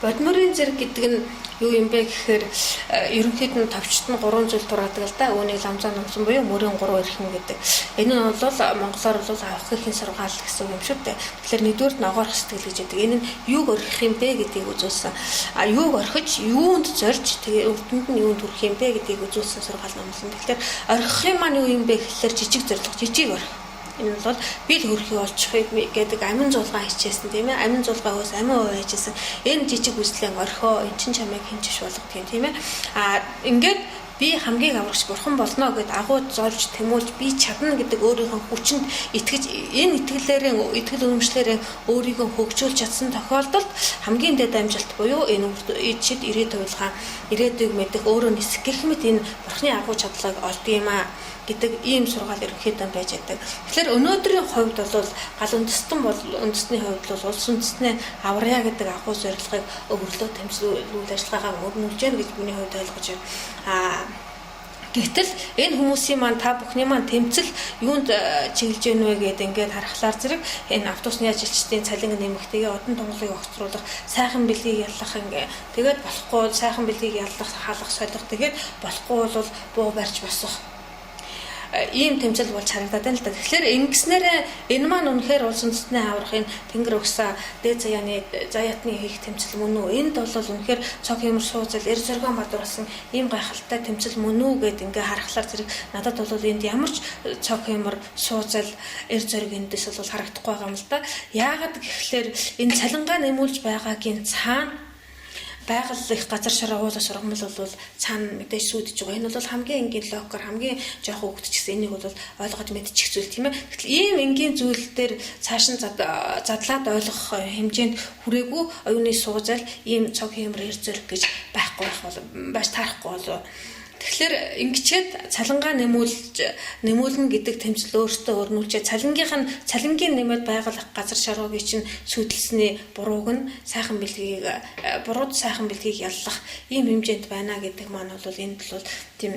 Бодмөрийн зэрэг гэдэг нь юу юм бэ гэхээр ерөнхийд нь товчт нь 3 зүйл дураадаг л да. Үүнийг ламзаа ногсон буюу мөрийн 3 эрхэм гэдэг. Энэ нь бол монголоор бол авах гэхийн сургаал гэсэн юм шүү дээ. Тэгэхээр нэгдүгürt нь огоорх сэтгэл гэж байдаг. Энэ нь юуг орхих юм бэ гэдгийг үзүүлсэн. Юуг орхиж, юунд зорж тэгээ өвдөнд нь юунд хүрэх юм бэ гэдгийг үзүүлсэн сургаал номлон. Тэгэхээр орхих юм маань юу юм бэ гэхээр жижиг зорилго, жижиг орхих. Энэ бол бид хөрхий олчихыг гэдэг амин зулгаан хичээсэн тийм ээ. Амин зулгаагаас амин уу хийжсэн. Энэ жижиг хүслэн орхио эн чин чамайг хинжиш болгох тийм ээ. Ингээд би хамгийн аврагч бурхан болно гэд агууд зорж тэмүүлж би чадна гэдэг өөрийнхөө хүчинд итгэж энэ итгэл үнэмшлэрээ өөрийгөө хөгжүүлж чадсан тохиолдолд хамгийн дэд амжилт буюу энэ эцэд ирээд уйлгаан ирээдүйг мэдэх өөрөө нисэх гэх мэт энэ бурханы агуу чадлыг олдгиймаа гэдэг ийм сургаал ерөнхийдөө байж байдаг. Тэгэхээр өнөөдрийн хувьд бол гал үндэстний хувьд бол улс үндэстний аврая гэдэг агуу зорилгыг өвөрлөө тэмцлүүл ажиллагаагаа өрнүүлж гэнэ гэж миний хувьд ойлгож байна. Гэтэл энэ хүмүүсийн маань та бүхний маань тэмцэл юунд чиглэж гэнэ вэ гэдэг ингээд харахлаар зэрэг энэ автобусны ажилчдын цалин нэмэгтэйгээ одон тонголыг огцруулах, сайхан бэлгийг яллах ингээд тэгээд болохгүй сайхан бэлгийг яллах, халах, солих тэгээд болохгүй бол буу барьж босох ийм тэмцэл болж харагдаад байна л да. Тэгэхээр ингэснээрээ энэ маань үнэхээр улс үндэстний аврахын тэнгэр өгсөн дээд заяатны хийх тэмцэл мөн үү? Энд бол үнэхээр цог хэмэр сууцал эр зоргон бадруулсан ийм гайхалтай тэмцэл мөн үү гэд ингээ харахлаар зэрэг надад бол энд ямар ч цог хэмэр сууцал эр зориг эндээс бол харагдахгүй байгаа юм л да. Яагаад гэхлээр энэ цалингаа нэмүүлж байгаагийн цаана байгаль их газар шараа уулаа сургамал бол цаана мэдээж сүйдэж байгаа. Энэ бол хамгийн энгийн локер, хамгийн жоох хөвгдөж гэсэн энийг бол ойлгож мэдчих зүйл тийм ээ. Гэтэл ийм энгийн зүйл дээр цааш нь задлаад ойлгох хэмжээнд хүрээгүй оюуны суузал ийм цог хэмэр эр зэрэг гэж байхгүй байж таарахгүй болов. Тэгэхээр ингэчээд цалингаа нэмүүлнэ гэдэг тэмцэл өөртөө өрнүүлчээ цалингийн нэмээд байгаль газар шаруугийн чинь сүйдэлсний бурууг нь бурууд сайхан бэлгийг яллах ийм хэмжээнд байна гэдэг маань бол энд бол тийм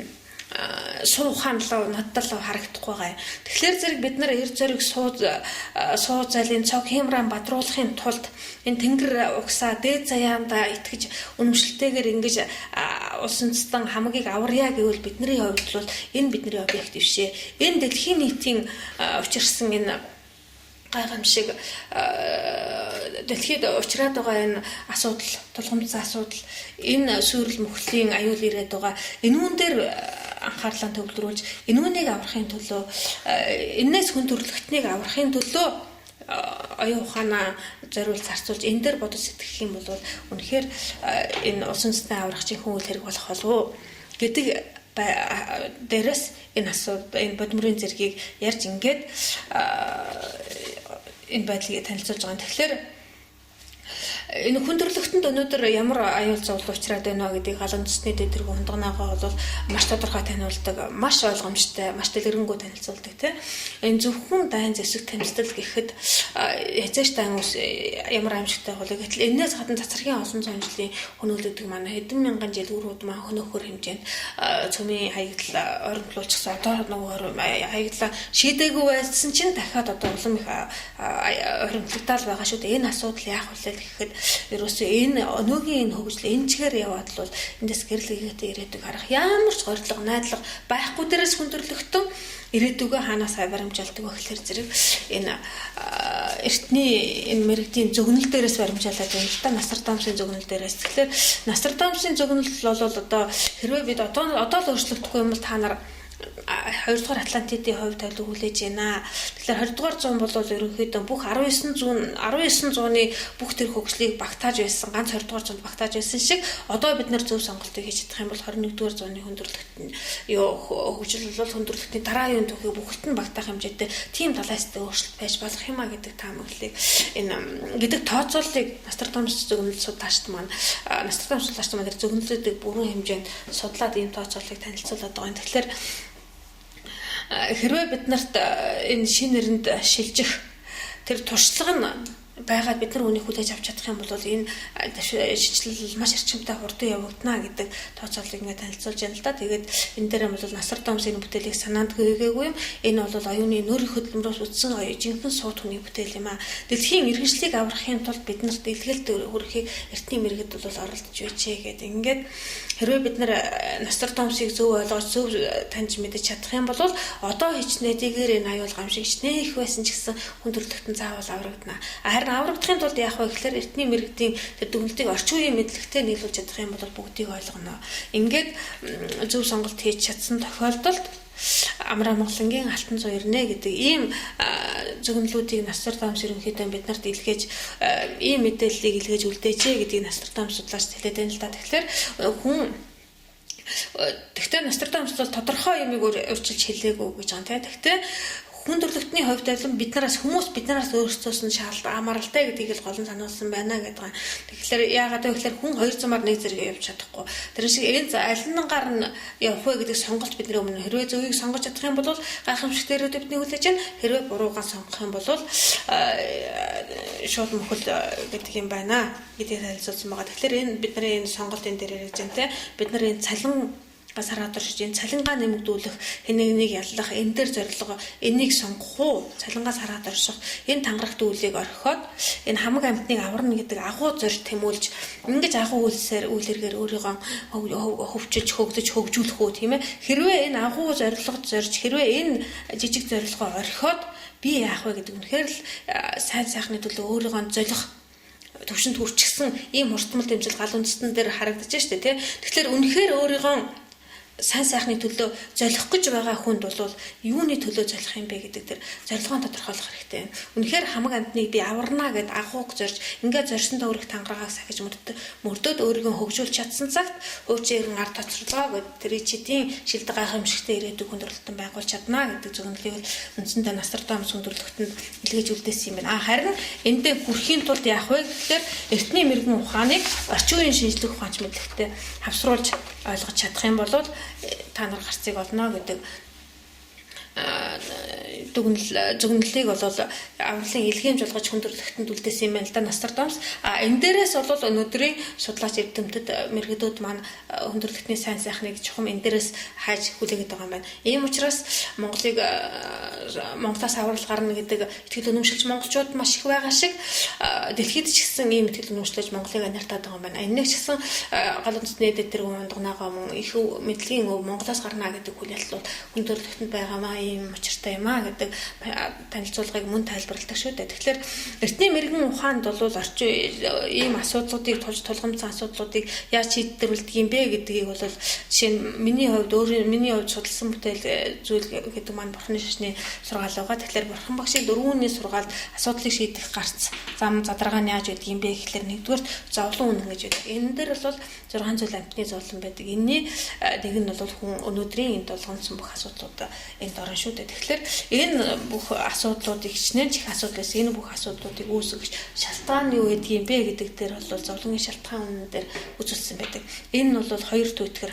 суу ухаанлаа надад л харагдахгүй байгаа. Тэгэхээр зэрэг бид нар эр зориг сууцалын цог хэмрэн бадруулахын тулд энэ тэнгэр угсаа дээд заяанда итгэж үнэмшилтэйгээр ингэж улс үндэстэн хамгийн аварья гэвэл бидний хувьд бол энэ бидний объект бишээ. Энэ дэлхийн нийтийн учирсан энэ гайхамшиг дэлхийд учраад байгаа энэ асуудал, тулгымцсан асуудал, энэ сүйрэл мөхлийн аюул ирээд байгаа. Энүүн дээр анхаарлаа төвлөрүүлж, энүүнийг аврахын төлөө, энээс хүн төрөлхтнийг аврахын төлөө оюун ухаанаа зориулж зарцуулж энэ дээр бодож сэтгэх юм бол үнэхээр энэ улс үндэстний аврагчийн хүн үйл хэрэг болох болов гэдэг дээрээс энэ бодмөрийн зэргийг ярьж ингээд энэ байдлыг танилцуулж байгаа. Тэгэхээр энэ хүн төрөлхтөнд өнөөдөр ямар аюул зовлон учраад байна гэдгийг гал үндэстний дэдгэрэг хундганаага бол маш тодорхой таниулдаг, маш ойлгомжтой, маш дэлгэрэнгүй танилцуулдаг тийм. Энэ зөвхөн дайн зэвсэг тамцдал гэхэд хязгаарч дан ус ямар аимшигтай болоо гэтэл энэс гадна цацрагын олон зуун жилийн хөнөөлөдөг манай хэдэн мянган жил үрүүд маань хөнөөхөр хэмжээнд цөмийн хаягдал ойрмоглуулчихсан. Одоо нөгөө хаягдлаа шийдээгүй байсан чинь дахиад одоо улам их ойрмоглогдоод байгаа шүү дээ. Энэ асуудал яах вэ гэхэд ерөөсөө энэ өнөөгийн энэ хөгжил энэчгээр яваад л эндээс гэрэл хийгээтэй ирээдүг харах ямар ч горилго найдлага байхгүй дээрээс хүндрэлтэн ирээдүгөө хаанаас баримжаалдаг вэ гэхээр зэрэг энэ эртний энэ мэрэгдийн зөгнөл дээрээс баримжаалаад байна л да. Насардамсын зөгнөл дээрээс. Тэгэхээр Насардамсын зөгнөл бол одоо хэрвээ бид одоо л өөрчлөгдөхгүй юм бол та нар 2 дугаар Атлантидын хувь тавилыг хүлээж байна. Тэгэхээр 20 дугаар зуун бол ерөнхийдөө бүх 19 зууны бүх тэр хөгжлийг багтааж байсан, ганц 20 дугаар зуунд багтааж байсан шиг одоо бид нар зөв сонголтыг хийж чадах юм бол 21 дугаар зууны хүндрэлтэн хөгжил бол хүндрэлтний дараагийн түүхийг бүгд нь багтаах хэмжээтэй тийм талаастай өөрчлөлт байж болох юм а гэдэг таамаглалыг энэ гэдэг тооцооллыг Нострадамус зөгнөл судлаач маань зөгнөлүүдийг бүрэн хэмжээнд судлаад ийм тооцооллыг танилцуулаад байгаа юм. Тэгэхээр хэрвээ бид нарт энэ шин нэрэнд шилжих тэр туршлага нь байгаад бид нар үнийг хүлээж авч чадах юм бол энэ шийдэл маш эрчимтэй хурдан явагдана гэдэг тооцоолыг ингээд танилцуулж байна л да. Тэгээд энэ дээр бол Насар Томсын бүтээлийг санаанд хийгээгүй юм. Энэ бол оюуны нөр хөдөлмөрөөс үтсэн жинхэнэ сууд хүний бүтээл юм а. Дэлхийн иргэншлийг аврахын тулд бид нарт дэлгээлт хүрэхийг эртний мэрэгд бол оролдож байжээ гэдэг. Ингээд хэрвээ бид нар Насар Томсыг зөв ойлгож зөв таньж мэдэж чадах юм бол одоо хичнээн дэгээр энэ аюул гамшиг хичнээн их байсан ч гэсэн хүн төрөлхтөн заавал аврагдана. Харин аврагдахын тулд яах вэ гэхээр эртний мэрэгдийн тэр дүгнэлтийг орчин үеийн мэдлэгтэй нийлүүлж чадах юм бол бүгдийг ойлгоно. Ингээд зөв сонголт хийж чадсан тохиолдолд Амраа Монголынгийн алтан зуу ирнэ гэдэг ийм зөвгөнлүүдийг Насар Томс ерөнхийдөө бид нарт илгээж ийм мэдээллийг илгээж үлдээжээ гэдгийг Насар Томс судлаач хэлээд байна л да. Тэгэхээр Насар Томс бол тодорхой юмыг өөрчилж хэлээгүй гэж байна. Гэхдээ хүн төрөлхтний хувьд хүмүүс биднээс өөрсдөөс нь хамааралтай гэдгийг л гол нь сануулсан байна гэдэг. Тэгэхээр яагаад гэвэл хүн хоёр замаар нэг зэрэг явж чадахгүй. Тэр шиг энэ аль нангаар нь явах вэ гэдэг сонголт бидний өмнө. Хэрвээ зөвийг сонгож чадах юм бол гайхамшигтэрүүд бидний хүлээж байна. Хэрвээ буруугаа сонгох юм бол шууд мөхөл гэдэг юм байна гэдгийг танилцуулсан байгаа. Тэгэхээр энэ бидний энэ сонголтын дээр ярьж байна те. Бид нар энэ цалин сараад оршиж энэ цалингаа нэмэгдүүлэх хэнийг яллах энэ дээр зорилго энийг сонгох уу цалингаа сараад орших энэ тангарагт үйлийг орхиод энэ хамаг амьтныг аварна гэдэг агуу зорь тэмүүлж ингэж агуу үйлсээр өөрийгөө хөвчөж хөгжүүлэх үү тийм ээ хэрвээ энэ агуу зорилгод зорж хэрвээ энэ жижиг зорилгоо орхиод би яах вэ гэдэг үнэхээр л сайн сайхны төлөө өөрийгөө золих төвшөнд хүрчихсэн ийм хурцмал дэмжил гал үндэстэн дээр харагдаж штэ тий. Тэгэхээр үнэхээр өөрийгөө сайн сайхны төлөө золих гэж байгаа хүнд бол юуны төлөө золих юм бэ гэдэг тэр зорилгоо тодорхойлох хэрэгтэй. Үнэхээр хамаг амьтныг би аварна гэд агууг зорж ингээд зорьсондоо өрөх тангараагаа сахиж мөрдөөд өөрийгөө хөгжүүлж чадсан цагт хөөчээрэн ард тоцрлоо гэд тэр чидийн шилдэг гайхамшигтай ирээдүйг хүндрэлтэн байгуулж чадна гэдэг зөвнөлийг үндсэндээ Насар Томс хүндрэлтэнд илгээж үлдээсэн юм байна. Харин эндээ хүрэхийн тулд яах вэ гэхээр эртний мэрэгэн ухааныг орчин үеийн шинжлэх ухаанч мэдлэгтэй хавсруулж ойлгож чадах юм бол та нар гарцыг олно гэдэг зөвнөлийг бол авралын илгээмж болгож хүндрэлтэнд үлдээсэн юм байна л да Насар Томс. Энэ дээрээс бол өнөөдрийн судлаач эрдэмтэд мэрэгдүүд маань хүндрэлтний сайн сайхныг чухам энэ дээрээс хайж хүлээгээд байгаа юм байна. Ийм учраас Монголоос аврал гарна гэдэг итгэл үнэмшилж монголчууд маш их байгаа шиг дэлхийд ч гэсэн ийм итгэл үнэмшлэж Монголыг аниртаад байгаа юм байна. Энийг ч гэсэн гал үндэстний дээр ундганагаа мөн их мэдлэгийн Монголоос гарна гэдэг хүлээлт бол хүндрэлтэнд байгаамаа ийм учиртай юм а гэдэг танилцуулгыг мөн тайлбарладаг шүү дээ. Тэгэхээр эртний мэрэгэн ухаанд бол орчин ийм асуудлуудыг тулгамдсан асуудлуудыг яаж шийдвэрлэдэг юм бэ гэдгийг бол жишээ нь миний хувьд судалсан бүтээл зүйл гэдэг маань Бурхны шашны сургаал байгаа. Тэгэхээр Бурхан багшийн дөрвөөний сургаалд асуудлыг шийдэх гарц зам задаргаа нь яаж байдаг юм бэ гэхээр нэгдүгээр зовлон үнэн гэж байдаг. Энэ дээр бол 6 зүйл амтны зовлон байдаг. Энэний нэг нь бол хүн өнөөдрийн энд болгоомжсон бүх асуудлууд энд орно шүү дээ. Тэгэхээр энэ бүх асуудлуудыг хичнээн чих асуудлаас энэ бүх асуудлуудыг үүсгэж шалтгаан юу гэдэг юм бэ гэдэг дээр бол зовлонгийн шалтгаан үнэн дээр үзүүлсэн байдаг. Энэ нь бол хоёр түйтгэр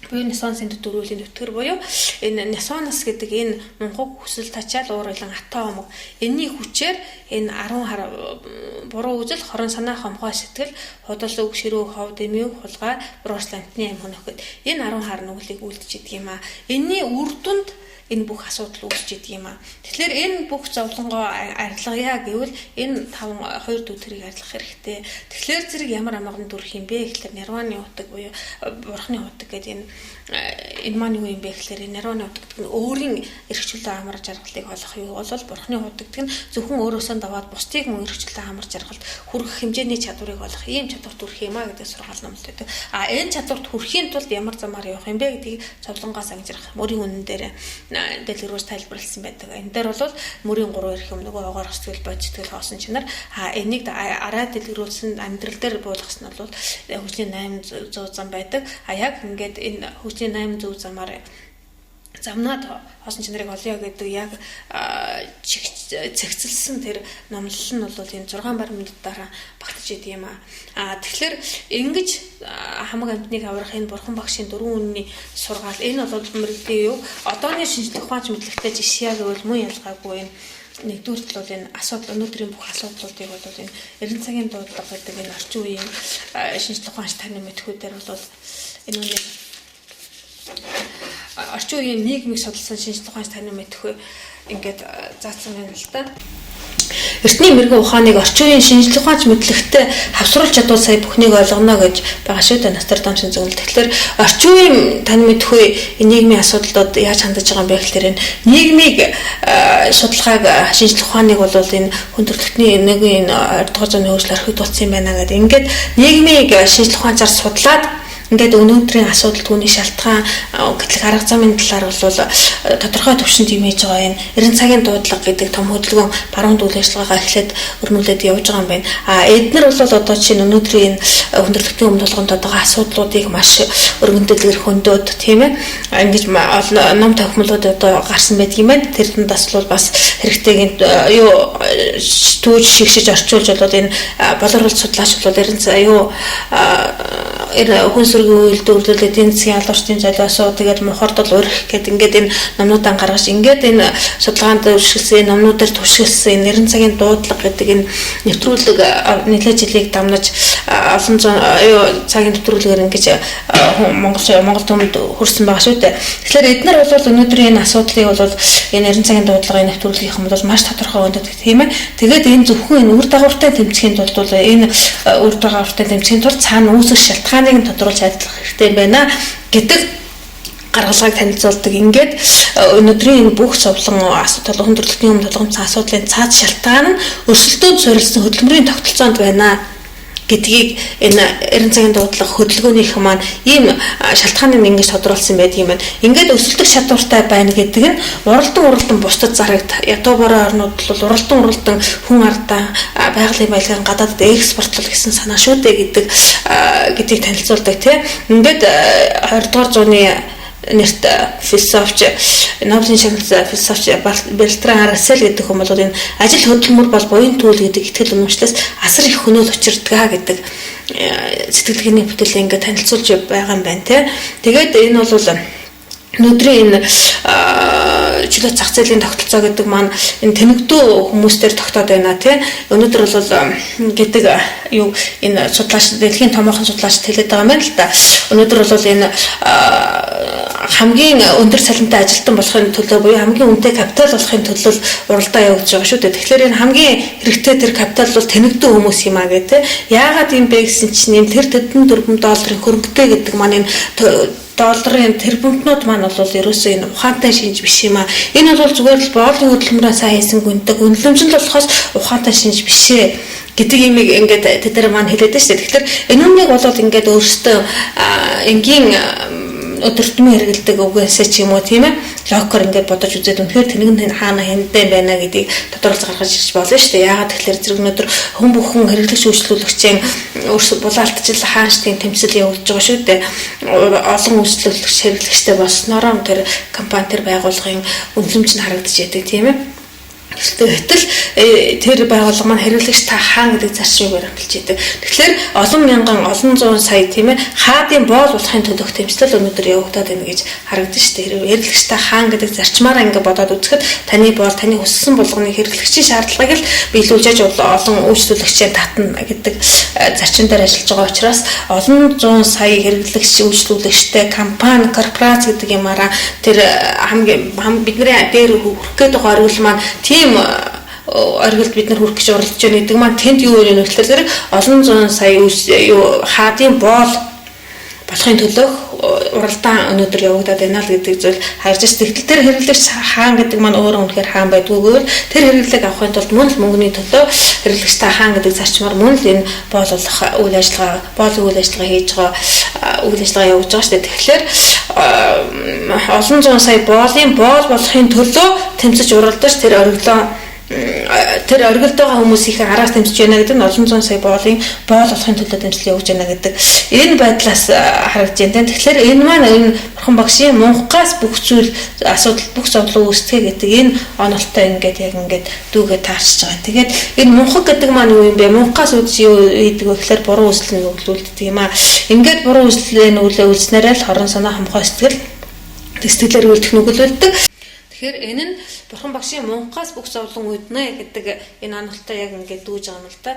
буюу Нисоносын дөрвөлийн түйтгэр буюу энэ Нисонос гэдэг энэ мунхаг хүсэл тачаал уурайлан атаа омог энэний хүчээр энэ 10 хар буруу үзэл хорон санаа хомхоо сэтгэл худал үг ширүү хов дэмэв хулгай буруурсан амтны амь хөнөх гэд энэ 10 хар нүглийг үлдэж идэг юм а. Энэний үр дүнд энэ бүх асуудал үүсч идэг юм а. Тэгэхээр энэ бүх зовлонгоо арилгая гэвэл энэ 2 түйтгэрийг арилгах хэрэгтэй. Тэгэхээр зэрэг ямар амгалан дүрх юм бэ гэхээр нирваны утаг буюу бурхны утаг гэдэг энэ маань юу юм бэ гэхээр нирваны утаг гэдэг нь өөрийн эрхчлөлөө амар жаргалыг олох юу бол бурхны утаг гэдэг нь зөвхөн өөрөөсөө даваад бусдыг мөн эрхчлөлөө амар жаргалд хүрэх хэмжээний чадварыг олох ийм чадварт хүрэх юм а гэдэг сургаал номлол байдаг. Энэ чадварт хүрэхийн тулд ямар замаар явах юм бэ гэдгийг зовлонгоос ангижрах мөрийн үнэн дээр дэлгэрүүлж тайлбарласан байдаг. Энэ дээр бол мөрийн 3 эрх юм нөгөө огоор сэтгэл бодит сэтгэл хоосон чинар энийг араа дэлгэрүүлсэн амьдрал дээр буулгасан нь бол хөгжлийн 800 зам байдаг. Яг ингээд энэ хөгжлийн 800 замаар замнаад хоосон чинарыг олё гэдэг яг цэгцэлсэн тэр номлол нь бол энэ 6 баруун минут дараа багтаж идэв юм а. Тэгэхээр ингэж хамаг амьтныг аврах энэ бурхан багшийн 4 үнний сургаал энэ бол мэрэгдээ юу одооны шинжлэх ухаанч мэдлэгтэй жишээ гэвэл мөн ялгаагүй энэ нэгдүгürt бол энэ асуудал өнөөдрийн бүх асуудлуудыг бол энэ эрдэнэ цагийн дуудлага гэдэг энэ орчин үеийн шинжлэх ухаанч таны мэдхүүдээр бол энэ үнийг орчин үеийн нийгмийг судалсан шинжлэх ухаанч таны мэдхүй ингээд заасан байна л да. Эртний мэрэгэн ухааныг орчин үеийн шинжлэх ухаанч мэдлэгтэй хавсруулж чадвал сая бүхнийг ойлгоно гэж байгаа шүү дээ. Нострадамсын зөвлөл. Тэгэхээр орчин үеийн тань мэдхгүй нийгмийн асуудлууд яаж хандаж байгаа юм бэ гэхээр нийгмийг судалгааг шинжлэх ухааныг бол энэ хүндрэлтний нэг энэ 20-р зууны хөгжил орхигдуулсан юм байна гэдэг. Ингээд нийгмийг шинжлэх ухаанчаар судлаад ингээд өнөөдрийн асуудал түүний шалтгаан гэтлэх арга замын талаар бол тодорхой төвшөнд имэж байгаа энэ эрдэнэ цагийн дуудлага гэдэг том хөдөлгөөн баруун үйл ажиллагаагаа эхлээд өрнүүлээд явж байгаа юм байна. Эдгээр бол одоо чинь өнөөдрийн хүндрэлтийн өмнө толгонд байгаа асуудлуудыг маш өргөндөөлгөр хөндөд тийм ээ. Ингэж ном тохиомлууд одоо гарсан байдаг юм байна. Тэр дундаас бол бас хэрэгтэйг юу түүж шигшиж орчуулж болоод энэ боловсрол судлаач бол эрдэнэ хүнс үйлдвэрлэлд эдийн засгийн алуурчдын золиосоо тэгээд мухардал урих гэдэг ингээд энэ номнуудаа гаргаж ингээд энэ судалгаанд туршилсан номнуудаар туршилсан энэ эрдэнэ цагийн дуудлага гэдэг энэ нэвтрүүлэг нэлээд жилийг дамнаж олон цагийн нэвтрүүлгээр ингэж Монгол түмэнд хүрсэн байгаа шүү дээ. Тэгэхээр эдгээр бол өнөөдрийн энэ асуудлыг бол энэ эрдэнэ цагийн дуудлагын нэвтрүүлгийнхэн бол маш тодорхой өндөд тийм ээ. Тэгээд энэ зөвхөн энэ үр дагавартай тэмцэхийн тулд бол энэ үр дагавартай тэмцэхийн тулд цаана үүсэх шалтгааныг нь тодруулж ажиллах хэрэгтэй байна гэдэг гаргалгааг танилцуулдаг. Ингээд өнөөдрийн энэ бүх зовлон асуудал хүндрэлтний өмнө толгомцсон асуудлын цаад шалтгаан нь өрсөлдөөд суурилсан хөдөлмөрийн тогтолцоонд байна гэдгийг энэ эрдэнэ цагийн дуудлага хөдөлгөөнийх маань ийм шалтгааныг ингэж тодруулсан байдаг юм байна. Ингээд өсөлтөх чадвартай байна гэдэг нь уралдан бусдад зарагд ядуу бороо орнууд бол уралдан хүн ардаа байгалийн байлгаан гадаадд экспортлол гэсэн санаа шүү дээ гэдгийг танилцуулдаг тийм. Ингээд 20-р зууны нэрт философч Нобелийн шагнал философч Бертран Рассел гэдэг хүн бол энэ ажил хөдөлмөр бол буян түүл гэдэг итгэл үнэмшлээс асар их хөнөөл учирдаг гэдэг сэтгэлгээний бүтээлээ ингээд танилцуулж байгаа юм байна тийм. Тэгээд энэ бол өнөөдрийн энэ чөлөө зах зээлийн тогтолцоо гэдэг маань энэ тэнэгдүү хүмүүстээр тогтоод байна тийм. Өнөөдөр бол гэдэг юу энэ судлаач дэлхийн томоохон судлаач хэлээд байгаа юм байна л да. Өнөөдөр бол энэ хамгийн өндөр цалинтай ажилтан болохын төлөө буюу хамгийн үнэтэй капитал болохын төлөө уралдаа явуулж байгаа шүү дээ. Тэгэхээр энэ хамгийн хэрэгтэй тэр капитал бол тэнэгдүү хүмүүс юм а гэдэг. Яагаад юм бэ гэсэн чинь энэ тэр $40 долларын хөрөнгөтэй гэдэг маань энэ долларын тэрбумтнууд маань бол ерөөсөө энэ ухаантай шинж биш юм а. Энэ бол зүгээр л боолын хөдөлмөрөө сайн хийсэн гүндэг үнэлэмжлэл болохоос ухаантай шинж биш ээ гэдэг юм ингээд тэд нар маань хэлээд байна шүү дээ. Тэгэхээр энэ үнийг бол ингээд өөрсдөө энгийн өдөртмөн хэрэгэлдэг үгээсээ ч юм уу тийм ээ локер ингээд бодож үзээд үнэхээр тэнэг нь хаана хэндээ байна гэдгийг тодорхойлж гаргаж ирж болно шүү дээ. Яагаад тэгэхээр зэрэг өнөөдөр хүн бүхэн хэрэглэгч үйлчлүүлэгчийн өөрсдөө булаалтчил хаанчдын тэмцэл явуулж байгаа шүү дээ. Олон үйлчлүүлэгч хэрэглэгчтэй болсноороо тэр компани тэр байгууллагын үнэлэмж нь харагдаж яадаг тийм ээ. Гэтэл тэр байгууллага маань хэрэглэгч та хаан гэдэг зарчмыг баримталж идэг. Тэгэхээр олон мянган олон зуун сая тийм ээ хаадын боол болохын төлөх тэмцэл өнөөдөр явагдаад байна гэж харагдаж шүү дээ. Хэрэглэгч та хаан гэдэг зарчмаараа ингээд бодоод үзэхэд таны боол таны хүссэн болгоныг хэрэглэгчийн шаардлагыг л биелүүлж олон үйлчлүүлэгчийн татна гэдэг зарчим дээр ажиллаж байгаа учраас олон зуун сая хэрэглэгч үйлчлүүлэгчтэй компани корпорац гэдэг юмараа тэр хамгийн бидний дээр хүрэх гээд байгаа оргил маань тийм оргилд бид нар хүрэх гэж уралдаж байна гэдэг маань тэнд юу вэ гэхээр зэрэг олон зуун сая хаадын боол болохын төлөө уралдаан өнөөдөр явагдаад байна л гэдэг зүйл харж байна. Тэгтэл тэр хэрэглэгч хаан гэдэг маань өөрөө үнэхээр хаан байдгүйгээр тэр хэрэглэг авахын тулд мөн л мөнгөний төлөө хэрэглэгч та хаан гэдэг зарчмаар мөн л энэ боолуулах үйл ажиллагаа хийж байгаа үйл ажиллагаа явуулж байгаа шүү дээ. Тэгэхээр олон зуун сая боолын боол болохын төлөө тэмцэж уралдаж тэр оргилд байгаа хүмүүсийн араас тэмцэж байна гэдэг нь олон зуун сая боолын боол болохын төлөө тэмцэл явуулж байна гэдэг энэ байдлаас харагдж байна. Тэгэхээр энэ маань энэ бурхан багшийн мунхгаас бүх зүйл асуудал бүх зовлон үүсдэг гэдэг энэ онолтой ингээд яг ингээд дүүгээ таарч байгаа. Тэгээд энэ мунхаг гэдэг маань юу юм бэ? Мунхгаас үүдж юу хийдэг вэ гэхээр буруу үйлчлэл нөлөөлдөг юм аа. Ингээд буруу үйлчлэлийн үйлснээрээ л хорон санаа хамхаа сэтгэлээр үйлдэх нөлөөлдөг. Тэгэхээр энэ нь Бурхан багшийн мунхаас бүх зовлон үүднэ гэдэг энэ онолтой яг ингээд дүүж байгаа юм л да.